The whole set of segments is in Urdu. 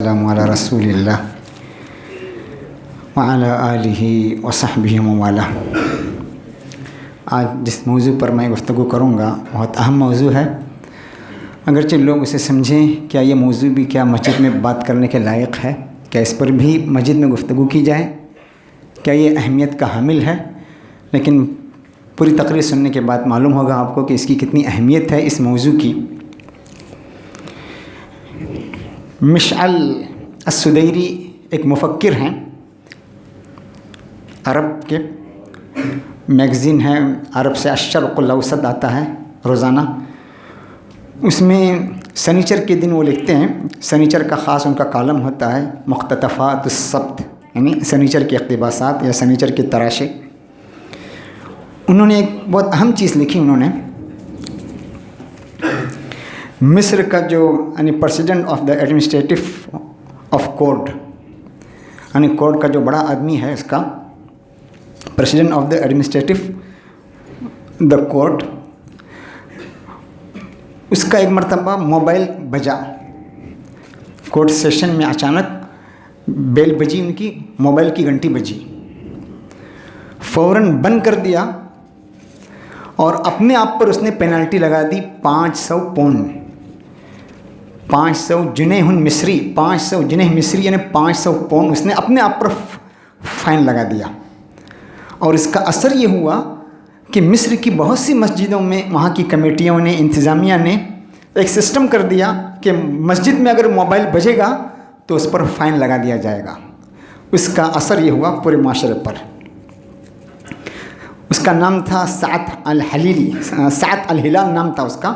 السلام علی رسول اللہ وعلی آلہ وصحبہ ومن آج جس موضوع پر میں گفتگو کروں گا بہت اہم موضوع ہے، اگرچہ لوگ اسے سمجھیں کیا یہ موضوع بھی کیا مسجد میں بات کرنے کے لائق ہے، کیا اس پر بھی مسجد میں گفتگو کی جائے، کیا یہ اہمیت کا حامل ہے، لیکن پوری تقریر سننے کے بعد معلوم ہوگا آپ کو کہ اس کی کتنی اہمیت ہے اس موضوع کی۔ مشعل السدیری ایک مفکر ہیں، عرب کے میگزین ہے، عرب سے الشرق الاوسط آتا ہے روزانہ، اس میں سنیچر کے دن وہ لکھتے ہیں، سنیچر کا خاص ان کا کالم ہوتا ہے مقتطفات السبت، یعنی سنیچر کے اقتباسات یا سنیچر کے تراشے۔ انہوں نے ایک بہت اہم چیز لکھی، انہوں نے مصر کا جو یعنی president of the administrative of court, یعنی کورٹ کا جو بڑا آدمی ہے، اس کا president of the administrative the court, اس کا ایک مرتبہ موبائل بجا کورٹ سیشن میں، اچانک بیل بجی، ان کی موبائل کی گھنٹی بجی، فوراً بند کر دیا اور اپنے آپ پر اس نے پینالٹی لگا دی 500 پونڈ، 500 جنیح مصری، 500 جنیح مصری یعنی 500 پونڈ اس نے اپنے آپ پر فائن لگا دیا۔ اور اس کا اثر یہ ہوا کہ مصر کی بہت سی مسجدوں میں وہاں کی کمیٹیوں نے، انتظامیہ نے ایک سسٹم کر دیا کہ مسجد میں اگر موبائل بجے گا تو اس پر فائن لگا دیا جائے گا۔ اس کا اثر یہ ہوا پورے معاشرے پر۔ اس کا نام تھا سعد الحلیلی، سعد الہلال نام تھا اس کا۔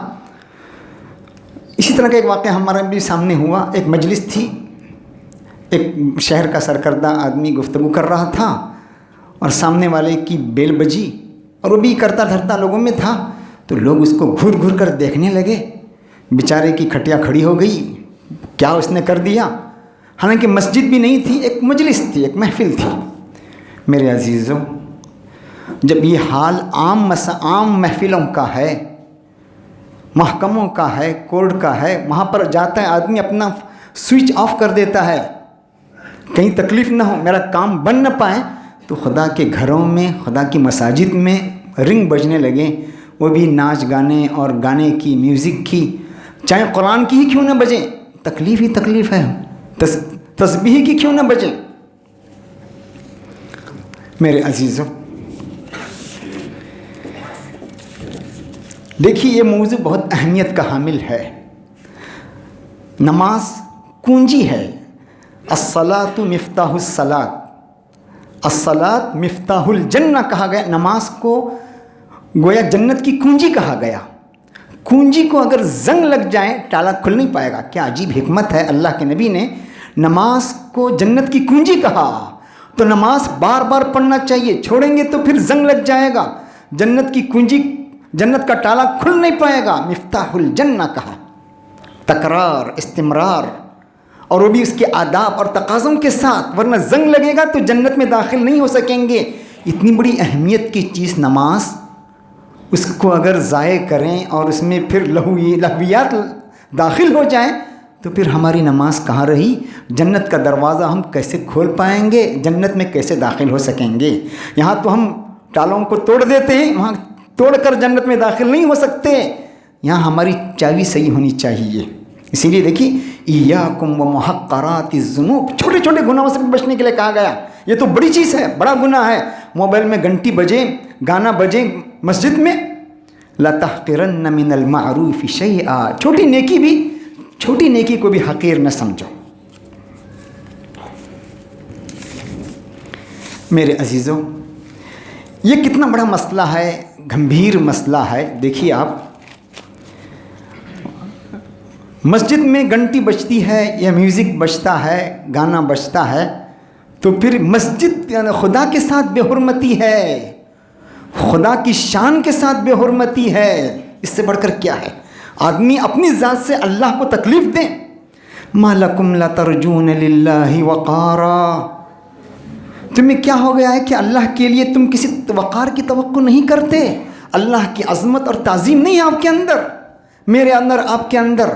اسی طرح کا ایک واقعہ ہمارا بھی سامنے ہوا، ایک مجلس تھی، ایک شہر کا سرکردہ آدمی گفتگو کر رہا تھا اور سامنے والے کی بیل بجی اور وہ بھی کرتا دھرتا لوگوں میں تھا، تو لوگ اس کو گھور گھور کر دیکھنے لگے، بیچارے کی کھٹیا کھڑی ہو گئی، کیا اس نے کر دیا، حالانکہ مسجد بھی نہیں تھی، ایک مجلس تھی، ایک محفل تھی۔ میرے عزیزوں، جب یہ حال عام محفلوں کا ہے، محکموں کا ہے، کورٹ کا ہے، وہاں پر جاتا ہے آدمی اپنا سوئچ آف کر دیتا ہے، کہیں تکلیف نہ ہو، میرا کام بن نہ پائے، تو خدا کے گھروں میں، خدا کی مساجد میں رنگ بجنے لگے، وہ بھی ناچ گانے اور گانے کی، میوزک کی، چاہے قرآن کی ہی کیوں نہ بجے، تکلیف ہی تکلیف ہے، تسبیح کی کیوں نہ بجے۔ میرے عزیزوں، دیکھیے یہ موضوع بہت اہمیت کا حامل ہے۔ نماز کنجی ہے، الصلاۃ مفتاح الصلاۃ، الصلاۃ مفتاح الجنہ کہا گیا، نماز کو گویا جنت کی کنجی کہا گیا۔ کنجی کو اگر زنگ لگ جائے تالا کھل نہیں پائے گا۔ کیا عجیب حکمت ہے، اللہ کے نبی نے نماز کو جنت کی کنجی کہا، تو نماز بار بار پڑھنا چاہیے، چھوڑیں گے تو پھر زنگ لگ جائے گا، جنت کی کنجی، جنت کا تالا کھل نہیں پائے گا۔ مفتاح الجنہ کہا، تکرار، استمرار، اور وہ بھی اس کے آداب اور تقاضوں کے ساتھ، ورنہ زنگ لگے گا تو جنت میں داخل نہیں ہو سکیں گے۔ اتنی بڑی اہمیت کی چیز نماز، اس کو اگر ضائع کریں اور اس میں پھر لہویات داخل ہو جائیں تو پھر ہماری نماز کہاں رہی؟ جنت کا دروازہ ہم کیسے کھول پائیں گے؟ جنت میں کیسے داخل ہو سکیں گے؟ یہاں تو ہم تالوں کو توڑ دیتے ہیں، وہاں توڑ کر جنت میں داخل نہیں ہو سکتے۔ یہاں ہماری چابی صحیح ہونی چاہیے۔ اسی لیے دیکھیے، ایاکم ومحقرات الذنوب، چھوٹے چھوٹے گناہوں سے بچنے کے لیے کہا گیا۔ یہ تو بڑی چیز ہے، بڑا گناہ ہے، موبائل میں گھنٹی بجے، گانا بجے مسجد میں، لَتَحْقِرَنَّ مِنَ الْمَعْرُوفِ شَيْئًا، چھوٹی نیکی کو بھی حقیر نہ سمجھو۔ میرے عزیزوں، یہ کتنا بڑا مسئلہ ہے، گمبھیر مسئلہ ہے۔ دیکھیے آپ، مسجد میں گھنٹی بجتی ہے یا میوزک بجتا ہے، گانا بجتا ہے، تو پھر مسجد یعنی خدا کے ساتھ بے حرمتی ہے، خدا کی شان کے ساتھ بے حرمتی ہے۔ اس سے بڑھ کر کیا ہے؟ آدمی اپنی ذات سے اللہ کو تکلیف دیں۔ مَا لَكُمْ لَا تَرْجُونَ لِلَّهِ وَقَارًا، تمہیں کیا ہو گیا ہے کہ اللہ کے لیے تم کسی وقار کی توقع نہیں کرتے؟ اللہ کی عظمت اور تعظیم نہیں ہے آپ کے اندر، میرے اندر، آپ کے اندر۔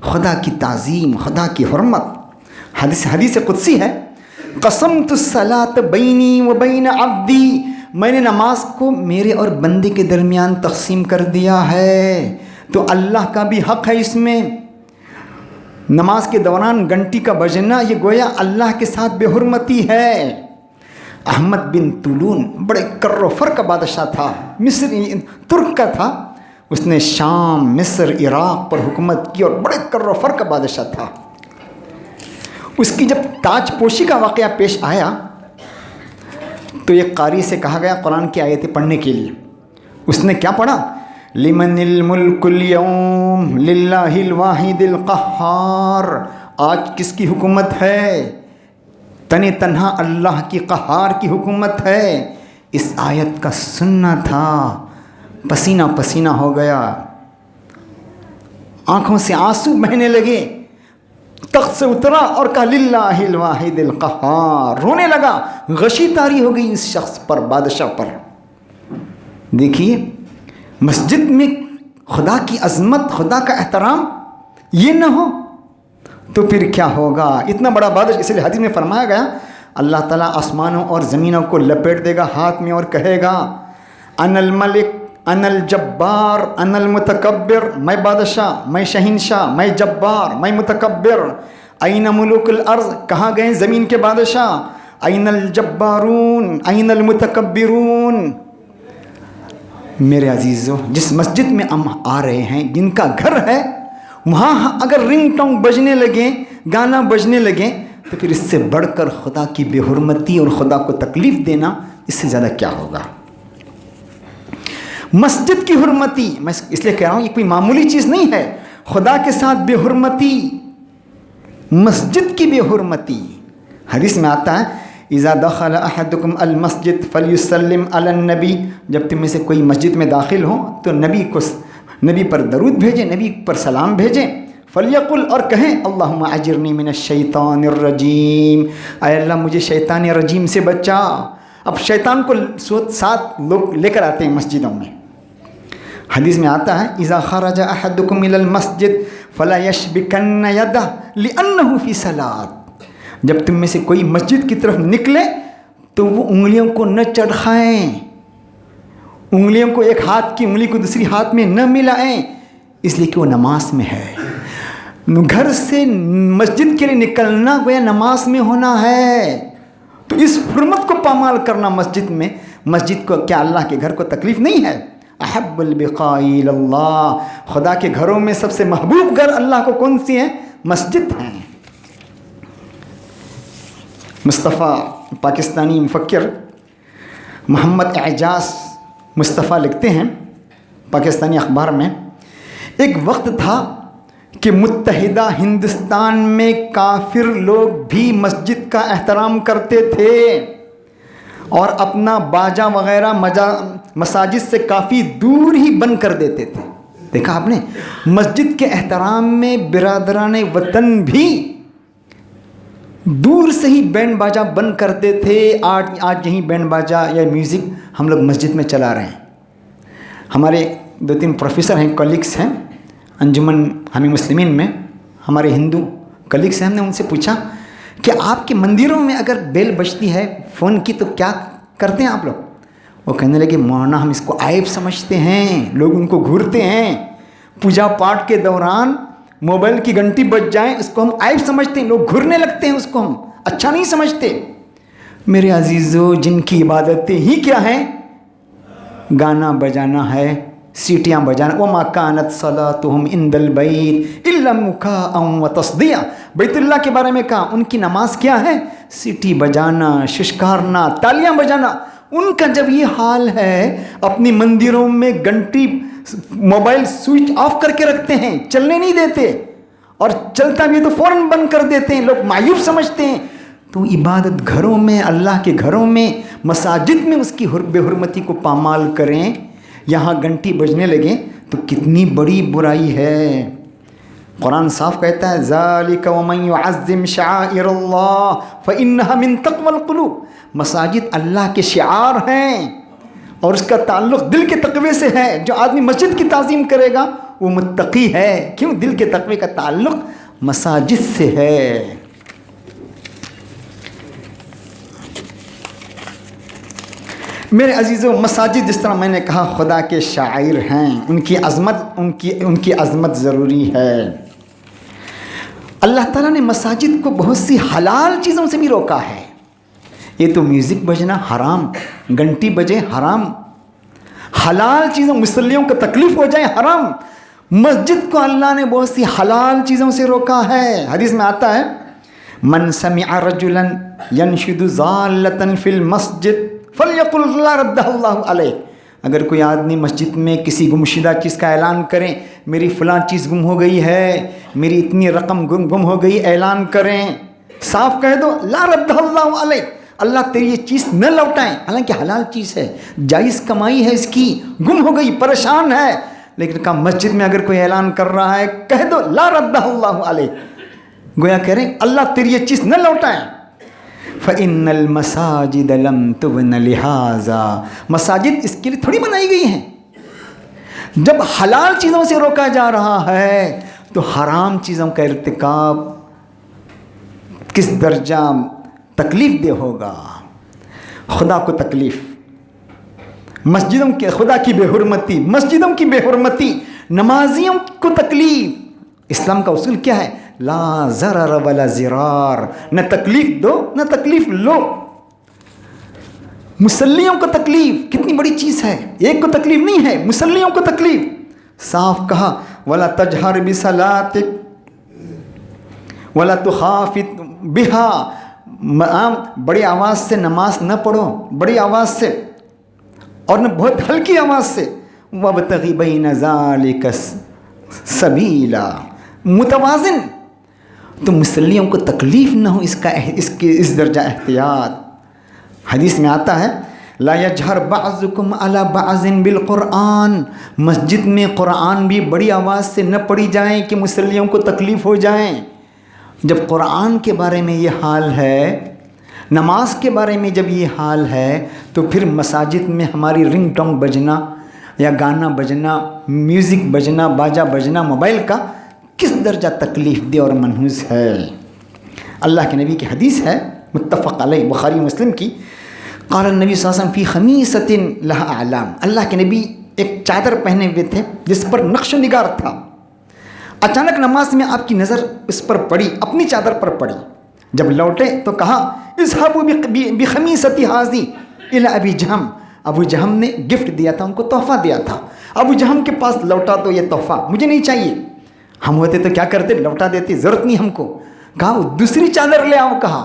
خدا کی تعظیم، خدا کی حرمت، حدیث قدسی ہے، قسمت الصلاۃ بینی و بین عبدی، میں نے نماز کو میرے اور بندے کے درمیان تقسیم کر دیا ہے، تو اللہ کا بھی حق ہے اس میں۔ نماز کے دوران گھنٹی کا بجنا یہ گویا اللہ کے ساتھ بے حرمتی ہے۔ احمد بن طولون بڑے کر و فر کا بادشاہ تھا، مصر ترک کا تھا، اس نے شام، مصر، عراق پر حکومت کی اور بڑے کر و فر کا بادشاہ تھا۔ اس کی جب تاج پوشی کا واقعہ پیش آیا تو ایک قاری سے کہا گیا قرآن کی آیتیں پڑھنے کے لیے۔ اس نے کیا پڑھا؟ لمن الملک اليوم للہ الواحد القہار، آج کس کی حکومت ہے؟ تن تنہا اللہ کی قہار کی حکومت ہے۔ اس آیت کا سننا تھا، پسینہ پسینہ ہو گیا، آنکھوں سے آنسو بہنے لگے، تخت سے اترا اور کہا للہ الواحد القہار، رونے لگا، غشی طاری ہو گئی اس شخص پر، بادشاہ پر۔ دیکھیے مسجد میں خدا کی عظمت، خدا کا احترام یہ نہ ہو تو پھر کیا ہوگا؟ اتنا بڑا بادشاہ، اس لیے حدیث میں فرمایا گیا اللہ تعالیٰ آسمانوں اور زمینوں کو لپیٹ دے گا ہاتھ میں اور کہے گا انا الملک انا الجبار انا المتکبر، میں بادشاہ، میں شہنشاہ، میں جبار، میں متکبر۔ این ملوک الارض، کہاں گئے زمین کے بادشاہ؟ این الجبارون این المتکبرون۔ میرے عزیزو، جس مسجد میں ہم آ رہے ہیں، جن کا گھر ہے، وہاں اگر رنگ ٹونگ بجنے لگیں، گانا بجنے لگیں، تو پھر اس سے بڑھ کر خدا کی بے حرمتی اور خدا کو تکلیف دینا اس سے زیادہ کیا ہوگا؟ مسجد کی حرمتی، میں اس لیے کہہ رہا ہوں یہ کوئی معمولی چیز نہیں ہے۔ خدا کے ساتھ بے حرمتی، مسجد کی بے حرمتی۔ حدیث میں آتا ہے اذا دخل احدکم المسجد فلیسلم علی النبی، جب تم میں سے کوئی مسجد میں داخل ہو تو نبی پر درود بھیجیں، نبی پر سلام بھیجیں۔ فلیقل، اور کہیں اللہم اجرنی من الشیطان الرجیم، اے اللہ مجھے شیطان رجیم سے بچا۔ اب شیطان کو ساتھ لوگ لے کر آتے ہیں مسجدوں میں۔ حدیث میں آتا ہے اذا خرج احدکم الی المسجد فلا یشبکن یدہ لانہ فی صلاۃ، جب تم میں سے کوئی مسجد کی طرف نکلے تو وہ انگلیوں کو نہ چڑھائیں، انگلیوں کو ایک ہاتھ کی انگلی کو دوسری ہاتھ میں نہ ملائیں، اس لیے کہ وہ نماز میں ہے۔ گھر سے مسجد کے لیے نکلنا گویا نماز میں ہونا ہے، تو اس حرمت کو پامال کرنا مسجد میں، مسجد کو کیا اللہ کے گھر کو تکلیف نہیں ہے؟ احب البقاء الی اللہ، خدا کے گھروں میں سب سے محبوب گھر اللہ کو کون سی ہیں؟ مسجد ہیں۔ مصطفیٰ پاکستانی مفکر محمد اعجاز مصطفیٰ لکھتے ہیں پاکستانی اخبار میں، ایک وقت تھا کہ متحدہ ہندوستان میں کافر لوگ بھی مسجد کا احترام کرتے تھے اور اپنا باجا وغیرہ مساجد سے کافی دور ہی بند کر دیتے تھے۔ دیکھا آپ نے، مسجد کے احترام میں برادران وطن بھی دور سے ہی بینڈ باجا بند کرتے تھے۔ آج یہیں بینڈ باجا یا میوزک ہم لوگ مسجد میں چلا رہے ہیں۔ ہمارے 2-3 پروفیسر ہیں، کلیگس ہیں انجمن ہمیں مسلمین میں، ہمارے ہندو کلیگس ہیں، ہم نے ان سے پوچھا کہ آپ کے مندروں میں اگر بیل بجتی ہے فون کی تو کیا کرتے ہیں آپ لوگ؟ وہ کہنے لگے مولانا ہم اس کو عیب سمجھتے ہیں، لوگ ان کو گھورتے ہیں، پوجا پاٹ کے دوران موبائل کی گھنٹی بج جائیں اس کو ہم عیب سمجھتے ہیں، لوگ گھرنے لگتے ہیں، اس کو ہم اچھا نہیں سمجھتے۔ میرے عزیزو، جن کی عبادتیں ہی کیا ہیں؟ گانا بجانا ہے، سیٹیاں بجانا۔ وَمَا كَانَتْ صَلَاتُهُمْ عِنْدَ الْبَيْتِ إِلَّا مُكَاءً وَتَصْدِيًّا، بیت اللہ کے بارے میں کہا ان کی نماز کیا ہے؟ سیٹی بجانا، ششکارنا، تالیاں بجانا۔ ان کا جب یہ حال ہے، اپنی مندروں میں گھنٹی موبائل سوئچ آف کر کے رکھتے ہیں، چلنے نہیں دیتے، اور چلتا بھی تو فوراً بند کر دیتے ہیں، لوگ معیوب سمجھتے ہیں۔ تو عبادت گھروں میں، اللہ کے گھروں میں، مساجد میں اس کی بے حرمتی کو پامال کریں، یہاں گھنٹی بجنے لگیں تو کتنی بڑی برائی ہے۔ قرآن صاف کہتا ہے ذَلِكَ وَمَنْ يُعَظِّمْ شَعَائِرَ اللَّهِ فَإِنَّهَا مِنْ تَقْوَى الْقُلُوبِ، مساجد اللہ کے شعار ہیں اور اس کا تعلق دل کے تقوی سے ہے۔ جو آدمی مسجد کی تعظیم کرے گا وہ متقی ہے، کیوں؟ دل کے تقوی کا تعلق مساجد سے ہے۔ میرے عزیزوں، مساجد جس طرح میں نے کہا خدا کے شاعر ہیں، ان کی عظمت ضروری ہے۔ اللہ تعالیٰ نے مساجد کو بہت سی حلال چیزوں سے بھی روکا ہے۔ یہ تو میوزک بجنا حرام، گھنٹی بجے حرام، حلال چیزوں، مصلیوں کو تکلیف ہو جائے حرام۔ مسجد کو اللہ نے بہت سی حلال چیزوں سے روکا ہے۔ حدیث میں آتا ہے من سمع رجلا ينشد ضالة في المسجد فليقل لا ردها اللہ علیہ۔ اگر کوئی آدمی مسجد میں کسی گمشدہ چیز کا اعلان کریں، میری فلاں چیز گم ہو گئی ہے، میری اتنی رقم گم ہو گئی، اعلان کریں، صاف کہہ دو لا ردها اللہ علیہ، اللہ تیری یہ چیز نہ لوٹائیں۔ حالانکہ حلال چیز ہے، جائز کمائی ہے اس کی، گم ہو گئی، پریشان ہے، لیکن کہا مسجد میں اگر کوئی اعلان کر رہا ہے کہہ دو لا ردها اللہ علیہ، گویا کہہ رہے ہیں اللہ تیری یہ چیز نہ لوٹائیں۔ فَإِنَّ الْمَسَاجِدَ لَمْ تُبْنَ لِهَذَا، مساجد اس کے لیے تھوڑی بنائی گئی ہیں۔ جب حلال چیزوں سے روکا جا رہا ہے تو حرام چیزوں کا ارتکاب کس درجہ تکلیف دہ ہوگا، خدا کو تکلیف، مسجدوں کے خدا کی بے حرمتی، مسجدوں کی بے حرمتی، نمازیوں کو تکلیف۔ اسلام کا اصول کیا ہے؟ لا ضرر ولا ضرار، نہ تکلیف دو نہ تکلیف لو۔ مصلیوں کو تکلیف کتنی بڑی چیز ہے، ایک کو تکلیف نہیں ہے، مصلیوں کو تکلیف۔ صاف کہا ولا تجہر بصلاتک ولا تخافت بها، بڑی آواز سے نماز نہ پڑھو، بڑی آواز سے اور نہ بہت ہلکی آواز سے۔ وابتغی بین ذالک سبیلا، متوازن۔ تو مصلیوں کو تکلیف نہ ہو، اس درجہ احتیاط۔ حدیث میں آتا ہے لا یجہر بعضکم علی بعض بالقرآن، مسجد میں قرآن بھی بڑی آواز سے نہ پڑھی جائیں کہ مصلیوں کو تکلیف ہو جائیں۔ جب قرآن کے بارے میں یہ حال ہے، نماز کے بارے میں جب یہ حال ہے، تو پھر مساجد میں ہماری رنگ ٹونگ بجنا یا گانا بجنا، میوزک بجنا، باجا بجنا موبائل کا کس درجہ تکلیف دہ اور منحوس ہے۔ اللہ کے نبی کی حدیث ہے متفق علیہ، بخاری مسلم کی، قال النبی صلی اللہ علیہ وسلم فی خمیصۃ لها اعلام، اللہ کے نبی ایک چادر پہنے ہوئے تھے جس پر نقش و نگار تھا۔ اچانک نماز میں آپ کی نظر اس پر پڑی، اپنی چادر پر پڑی۔ جب لوٹے تو کہا اذهبوا بخمیصۃ هذه الی ابی جہم، ابو جہم نے گفٹ دیا تھا، ان کو تحفہ دیا تھا۔ ابو جہم کے پاس لوٹا تو یہ تحفہ مجھے نہیں چاہیے، ہم ہوتے تو کیا کرتے، لوٹا دیتے، ضرورت نہیں ہم کو۔ کہا دوسری چادر لے آؤ۔ کہا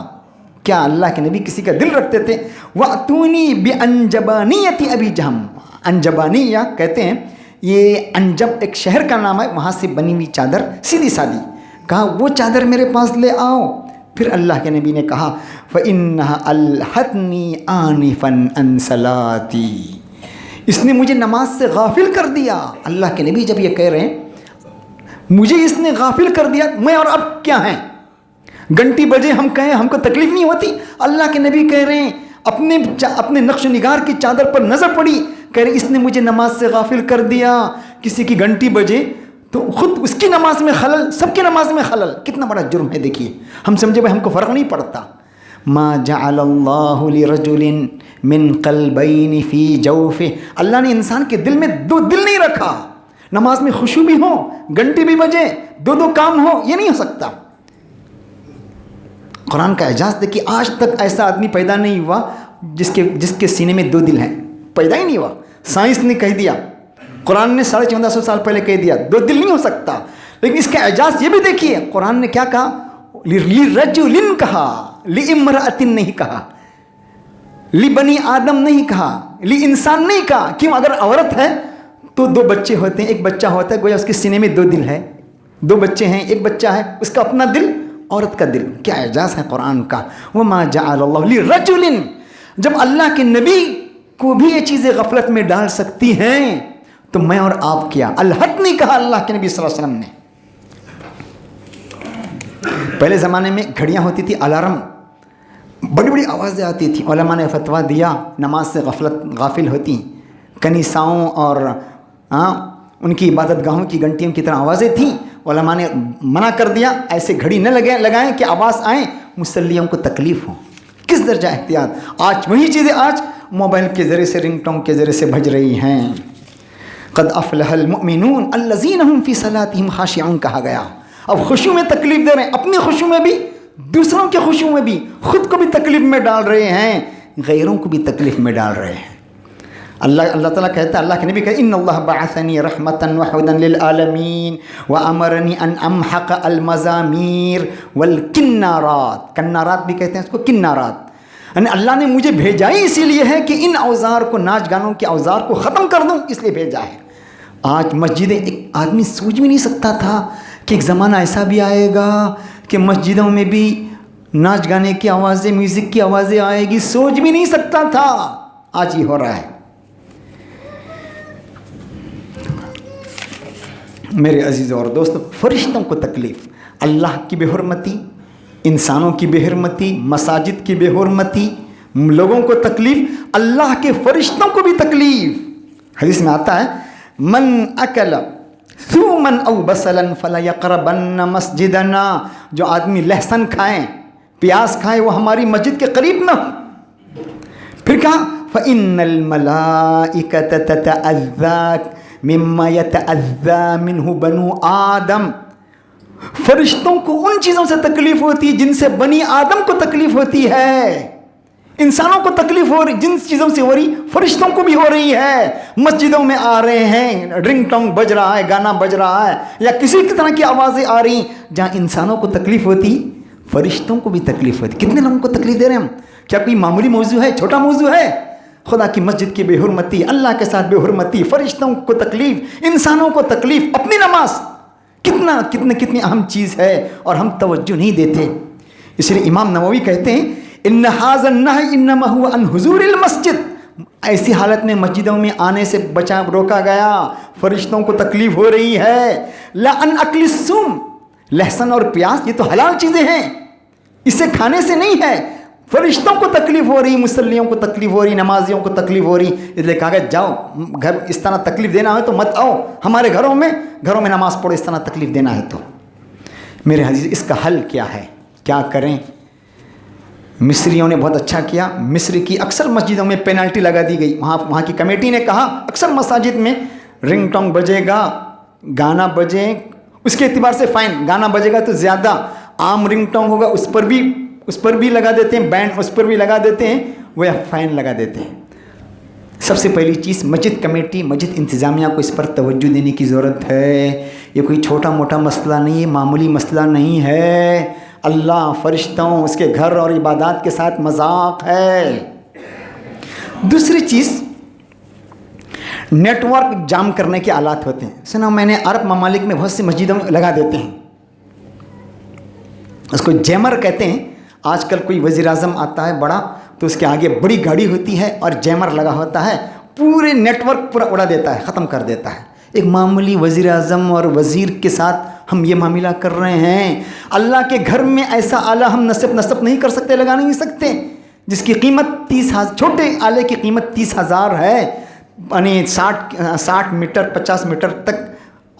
کیا اللہ کے نبی کسی کا دل رکھتے تھے؟ وَأْتُونِي بِأَنْجَبَانِيَّةِ أَبِي جَہَم، انجبانیہ کہتے ہیں، یہ انجب ایک شہر کا نام ہے، وہاں سے بنی ہوئی چادر، سیدھی سادھی۔ کہا وہ چادر میرے پاس لے آؤ۔ پھر اللہ کے نبی نے کہا فَإِنَّهَا أَلْهَتْنِي آنِفًا عَنْ صَلَاتِي، اس نے مجھے نماز سے غافل کر دیا۔ اللہ کے نبی جب یہ کہہ رہے ہیں مجھے اس نے غافل کر دیا، میں اور اب کیا ہیں؟ گھنٹی بجے ہم کہیں ہم کو تکلیف نہیں ہوتی، اللہ کے نبی کہہ رہے ہیں اپنے نقش و نگار کی چادر پر نظر پڑی، کہہ رہے اس نے مجھے نماز سے غافل کر دیا۔ کسی کی گھنٹی بجے تو خود اس کی نماز میں خلل، سب کی نماز میں خلل، کتنا بڑا جرم ہے۔ دیکھیے ہم سمجھے بھائی ہم کو فرق نہیں پڑتا۔ ما جعل اللہ لرجل من قلبین فی جوفہ، اللہ نے انسان کے دل میں دو دل نہیں رکھا۔ نماز میں خشوع بھی ہو، گھنٹی بھی بجے، دو کام ہو، یہ نہیں ہو سکتا۔ قرآن کا اعجاز دیکھیے، آج تک ایسا آدمی پیدا نہیں ہوا جس کے سینے میں دو دل ہیں، پیدا ہی نہیں ہوا۔ سائنس نے کہہ دیا، قرآن نے 1450 سال پہلے کہہ دیا دو دل نہیں ہو سکتا، لیکن اس کا اعجاز یہ بھی دیکھیے، قرآن نے کیا کہا؟ لِرَجُلٍ کہا، لِإِمْرَأَةٍ نہیں کہا، لِبَنِي آدم نہیں کہا، لِإِنسان نہیں کہا۔ کیوں؟ اگر عورت ہے تو دو بچے ہوتے ہیں، ایک بچہ ہوتا ہے، گویا اس کے سینے میں دو دل ہے، دو بچے ہیں، ایک بچہ ہے، اس کا اپنا دل، عورت کا دل۔ کیا اعجاز ہے قرآن کا۔ وَمَا جَعَلَ اللَّهُ لِرَجُلٍ، جب اللہ کے نبی کو بھی یہ چیزیں غفلت میں ڈال سکتی ہیں تو میں اور آپ کیا؟ الحت نہیں کہا اللہ کے نبی صلی اللہ علیہ وسلم نے۔ پہلے زمانے میں گھڑیاں ہوتی تھی، الارم، بڑی بڑی آوازیں آتی تھیں، علماء نے فتویٰ دیا نماز سے غافل ہوتی، کنیساؤں اور ان کی عبادت گاہوں کی گھنٹیوں کی طرح آوازیں تھیں، علماء نے منع کر دیا ایسے گھڑی نہ لگائیں کہ آواز آئیں مصلیوں کو تکلیف ہو۔ کس درجہ احتیاط۔ آج وہی چیزیں آج موبائل کے ذریعے سے رنگ ٹون کے ذریعے سے بج رہی ہیں. قد افلح المؤمنون الذین هم فی صلاتهم خاشعون کہا گیا. اب خشوع میں تکلیف دے رہے ہیں، اپنی خشوع میں بھی، دوسروں کے خشوع میں بھی، خود کو بھی تکلیف میں ڈال رہے ہیں، غیروں کو بھی تکلیف میں ڈال رہے ہیں. اللہ تعالیٰ کہتا ہے، اللہ کے نبی کہتے ہیں ان اللہ بعثنی رحمتا وہدی للعالمین وامرنی ان امحق المزامیر والکنارات. کنارات بھی کہتے ہیں اس کو، کنارات. یعنی اللہ نے مجھے بھیجا ہی اسی لیے ہے کہ ان اوزار کو، ناچ گانوں کے اوزار کو ختم کر دوں، اس لیے بھیجا ہے. آج مسجدیں، ایک آدمی سوچ بھی نہیں سکتا تھا کہ ایک زمانہ ایسا بھی آئے گا کہ مسجدوں میں بھی ناچ گانے کی آوازیں، میوزک کی آوازیں آئے گی. سوچ بھی نہیں سکتا تھا، آج ہی ہو رہا ہے. میرے عزیزوں اور دوستوں، فرشتوں کو تکلیف، اللہ کی بے حرمتی، انسانوں کی بے حرمتی، مساجد کی بے حرمتی، لوگوں کو تکلیف، اللہ کے فرشتوں کو بھی تکلیف. حدیث میں آتا ہے من اکل ثوما او بصلا فلا یقربن مسجدنا. جو آدمی لہسن کھائیں، پیاز کھائیں، وہ ہماری مسجد کے قریب نہ ہو. پھر کہا فإن الملائکۃ تتأذی مما یتأذی منہ بنو آدم. فرشتوں کو ان چیزوں سے تکلیف ہوتی ہے جن سے بنی آدم کو تکلیف ہوتی ہے. انسانوں کو تکلیف ہو رہی، جن چیزوں سے ہو رہی فرشتوں کو بھی ہو رہی ہے. مسجدوں میں آ رہے ہیں، رنگ ٹونگ بج رہا ہے، گانا بج رہا ہے، یا کسی طرح کی آوازیں آ رہی، جہاں انسانوں کو تکلیف ہوتی فرشتوں کو بھی تکلیف ہوتی. کتنے لوگوں کو تکلیف دے رہے ہیں ہم؟ کیا کوئی معمولی موضوع ہے، چھوٹا موضوع ہے؟ خدا کی مسجد کی بے حرمتی، اللہ کے ساتھ بے حرمتی، فرشتوں کو تکلیف، انسانوں کو تکلیف، اپنی نماز کتنی اہم چیز ہے اور ہم توجہ نہیں دیتے. اس لیے امام نووی کہتے ہیں ان ھذا النہی انما هو عن حضور المسجد. ایسی حالت میں مسجدوں میں آنے سے روکا گیا. فرشتوں کو تکلیف ہو رہی ہے. لا ان اکل السم، لہسن اور پیاز یہ تو حلال چیزیں ہیں، اسے کھانے سے نہیں ہے. فرشتوں کو تکلیف ہو رہی، مصلیوں کو تکلیف ہو رہی، نمازیوں کو تکلیف ہو رہی. اس لیے کہا گیا جاؤ گھر، اس طرح تکلیف دینا ہے تو مت آؤ ہمارے گھروں میں نماز پڑھو، اس طرح تکلیف دینا ہے تو. میرے عزیز، اس کا حل کیا ہے؟ کیا کریں؟ مصریوں نے بہت اچھا کیا. مصر کی اکثر مسجدوں میں پینالٹی لگا دی گئی. وہاں کی کمیٹی نے کہا اکثر مساجد میں رنگ ٹونگ بجے گا، گانا بجے، اس کے اعتبار سے فائن. گانا بجے گا تو زیادہ، عام رنگ ٹونگ ہوگا اس پر بھی لگا دیتے ہیں، بینڈ اس پر بھی لگا دیتے ہیں، وہ فائن لگا دیتے ہیں. سب سے پہلی چیز مسجد کمیٹی، مسجد انتظامیہ کو اس پر توجہ دینے کی ضرورت ہے. یہ کوئی چھوٹا موٹا مسئلہ نہیں ہے، معمولی مسئلہ نہیں ہے. اللہ، فرشتوں، اس کے گھر اور عبادات کے ساتھ مذاق ہے. دوسری چیز، نیٹ ورک جام کرنے کے آلات ہوتے ہیں. سنا میں نے عرب ممالک میں بہت سی مسجدوں میں لگا دیتے ہیں، اس کو جیمر کہتے ہیں. آج کل کوئی وزیر اعظم آتا ہے بڑا تو اس کے آگے بڑی گاڑی ہوتی ہے اور جیمر لگا ہوتا ہے، پورے نیٹ ورک پورا اڑا دیتا ہے، ختم کر دیتا ہے. ایک معمولی وزیر اعظم اور وزیر کے ساتھ ہم یہ معاملہ کر رہے ہیں. اللہ کے گھر میں ایسا آلہ ہم نصب نہیں کر سکتے، لگا نہیں سکتے، جس کی قیمت 30,000، چھوٹے آلے کی قیمت 30,000 ہے. یعنی 60 میٹر 50 میٹر تک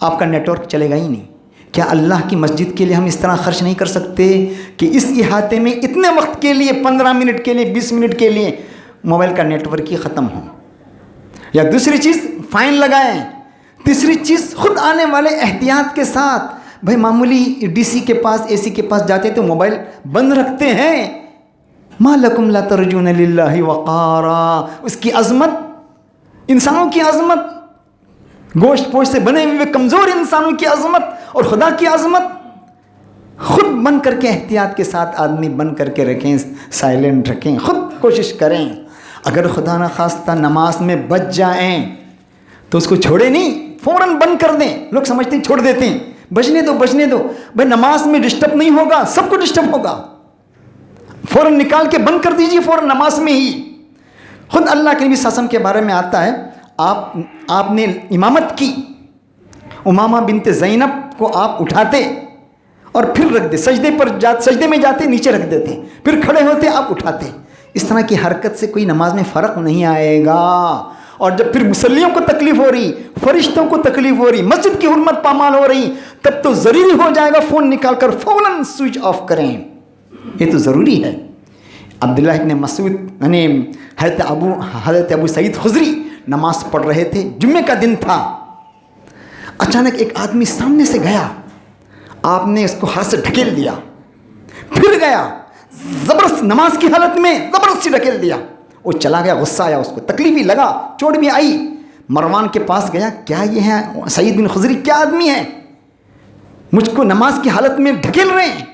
آپ کا نیٹ ورک چلے گا ہی نہیں. کیا اللہ کی مسجد کے لیے ہم اس طرح خرچ نہیں کر سکتے کہ اس احاطے میں اتنے وقت کے لیے، 15 منٹ کے لیے، 20 منٹ کے لیے موبائل کا نیٹ ورک ہی ختم ہو؟ یا دوسری چیز، فائن لگائیں. تیسری چیز، خود آنے والے احتیاط کے ساتھ. بھائی معمولی ڈی سی کے پاس، اے سی کے پاس جاتے تو موبائل بند رکھتے ہیں. ما لکم لا ترجون للہ وقارا. اس کی عظمت، انسانوں کی عظمت، گوشت پوش سے بنے ہوئے کمزور انسانوں کی عظمت اور خدا کی عظمت، خود بن کر کے احتیاط کے ساتھ آدمی بن کر کے رکھیں، سائلنٹ رکھیں، خود کوشش کریں. اگر خدا نخواستہ نماز میں بچ جائیں تو اس کو چھوڑے نہیں، فوراً بند کر دیں. لوگ سمجھتے ہیں چھوڑ دیتے ہیں، بچنے دو. بھائی نماز میں ڈسٹرب نہیں ہوگا، سب کو ڈسٹرب ہوگا. فوراً نکال کے بند کر دیجیے، فوراً نماز میں ہی. خود اللہ کے نبی صلی اللہ علیہ وسلم کے بارے میں آتا ہے، آپ نے امامت کی، امامہ بنت زینب کو آپ اٹھاتے اور پھر رکھ دے، سجدے میں جاتے نیچے رکھ دیتے، پھر کھڑے ہوتے آپ اٹھاتے. اس طرح کی حرکت سے کوئی نماز میں فرق نہیں آئے گا. اور جب پھر مصلیوں کو تکلیف ہو رہی، فرشتوں کو تکلیف ہو رہی، مسجد کی حرمت پامال ہو رہی، تب تو ضروری ہو جائے گا فون نکال کر فوراً سوئچ آف کریں. یہ تو ضروری ہے. عبداللہ ابن مسعود یعنی حضرت ابو سعید خضری نماز پڑھ رہے تھے، جمعے کا دن تھا. اچانک ایک آدمی سامنے سے گیا، آپ نے اس کو ہاتھ سے ڈھکیل دیا، پھر گیا زبردست نماز کی حالت میں زبردستی ڈھکیل دیا. وہ چلا گیا، غصہ آیا اس کو، تکلیف بھی لگا، چوٹ بھی آئی. مروان کے پاس گیا، کیا یہ ہے سعید بن خضری، کیا آدمی ہے، مجھ کو نماز کی حالت میں ڈھکیل رہے ہیں،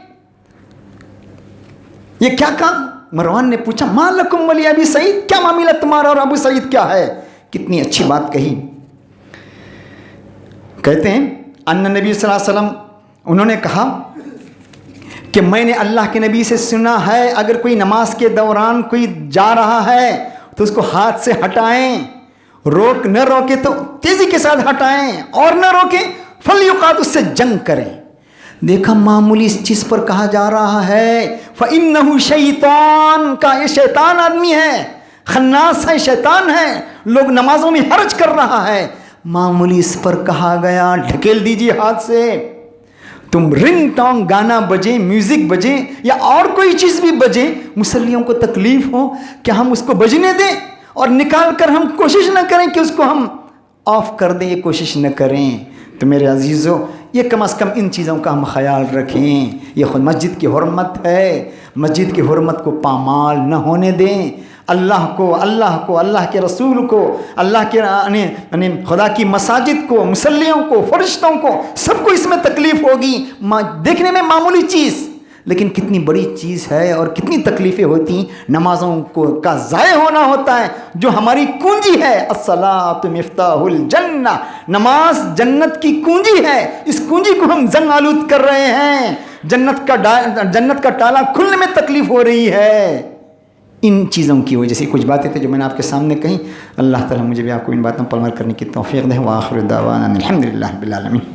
یہ کیا کام؟ مروان نے پوچھا ما لکم ولی ابی سعید، کیا معاملہ تمہارا اور ابو سعید کیا ہے؟ کتنی اچھی بات کہی. کہتے ہیں ان نبی صلی اللہ علیہ وسلم انہوں نے کہا کہ میں نے اللہ کے نبی سے سنا ہے اگر کوئی نماز کے دوران کوئی جا رہا ہے تو اس کو ہاتھ سے ہٹائیں، روک نہ روکے تو تیزی کے ساتھ ہٹائیں، اور نہ روکے فلیقات، اس سے جنگ کریں. دیکھا معمولی اس چیز پر کہا جا رہا ہے فَإِنَّهُ شَيْطَان، کا یہ شیطان آدمی ہے، خناس ہے، شیطان ہے، لوگ نمازوں میں حرج کر رہا ہے. معمولی اس پر کہا گیا ڈھکیل دیجیے ہاتھ سے. تم رنگ ٹانگ گانا بجے، میوزک بجے یا اور کوئی چیز بھی بجے، مسلیوں کو تکلیف ہو، کیا ہم اس کو بجنے دیں اور نکال کر ہم کوشش نہ کریں کہ اس کو ہم آف کر دیں، یہ کوشش نہ کریں. تو میرے عزیزو، یہ کم از کم ان چیزوں کا ہم خیال رکھیں. یہ خود مسجد کی حرمت ہے، مسجد کی حرمت کو پامال نہ ہونے دیں. اللہ کو، اللہ کے رسول کو، اللہ کے خدا کی مساجد کو، مصلیوں کو، فرشتوں کو، سب کو اس میں تکلیف ہوگی. دیکھنے میں معمولی چیز لیکن کتنی بڑی چیز ہے اور کتنی تکلیفیں ہوتی ہیں. نمازوں کا ضائع ہونا ہوتا ہے جو ہماری کنجی ہے. الصلاۃ مفتاح الجنہ، نماز جنت کی کنجی ہے. اس کنجی کو ہم زنگ آلود کر رہے ہیں، جنت کا تالا کھلنے میں تکلیف ہو رہی ہے. ان چیزوں کی وجہ سے کچھ باتیں تھیں جو میں نے آپ کے سامنے کہیں. اللہ تعالیٰ مجھے بھی آپ کو ان باتوں پر عمل کرنے کی توفیق دے. وآخر دعوانا الحمدللہ رب العالمین.